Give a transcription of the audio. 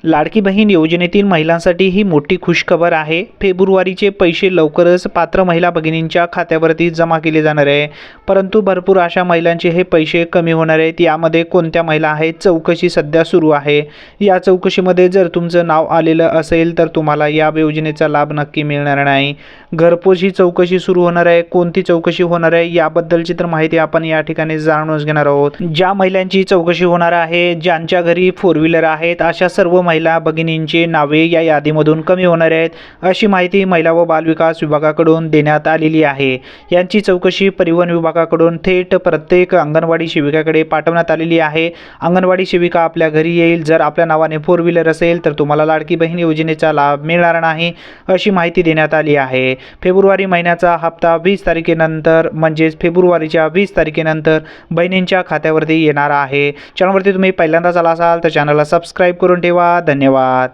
लाडकी बहीण योजनेतील महिलांसाठी ही मोठी खुशखबर आहे। फेब्रुवारीचे पैसे लवकरच पात्र महिला भगिनींच्या खात्यावरती जमा केले जाणार आहे। परंतु भरपूर अशा महिलांचे हे पैसे कमी होणार आहेत। यामध्ये कोणत्या महिला आहेत, चौकशी सध्या सुरू आहे। या चौकशीमध्ये जर तुमचं नाव आलेलं असेल तर तुम्हाला या योजनेचा लाभ नक्की मिळणार नाही। घरपोच ही चौकशी सुरू होणार आहे। कोणती चौकशी होणार आहे याबद्दलची तर माहिती आपण या ठिकाणी जाणून घेणार आहोत। ज्या महिलांची चौकशी होणार आहे, ज्यांच्या घरी 4 व्हीलर आहेत, अशा सर्व महिला भगिनींची नावे या यादीमधून कमी होणार आहेत, अशी माहिती महिला व बालविकास विभागाकडून देण्यात आलेली आहे। यांची चौकशी परिवहन विभागाकडून थेट प्रत्येक अंगणवाडी सेविकाकडे पाठवण्यात आलेली आहे। अंगणवाडी सेविका आपल्या घरी येईल। जर आपल्या नावाने 4 व्हीलर असेल तर तुम्हाला लाडकी बहीण योजनेचा लाभ मिळणार नाही, अशी माहिती देण्यात आली आहे। फेब्रुवारी महिन्याचा हप्ता 20 तारखेनंतर म्हणजेच फेब्रुवारीच्या 20 तारखेनंतर बहिणींच्या खात्यावरती येणार आहे। चॅनलवरती तुम्ही पहिल्यांदाच आला असाल तर चॅनलला सबस्क्राईब करून ठेवा। धन्यवाद।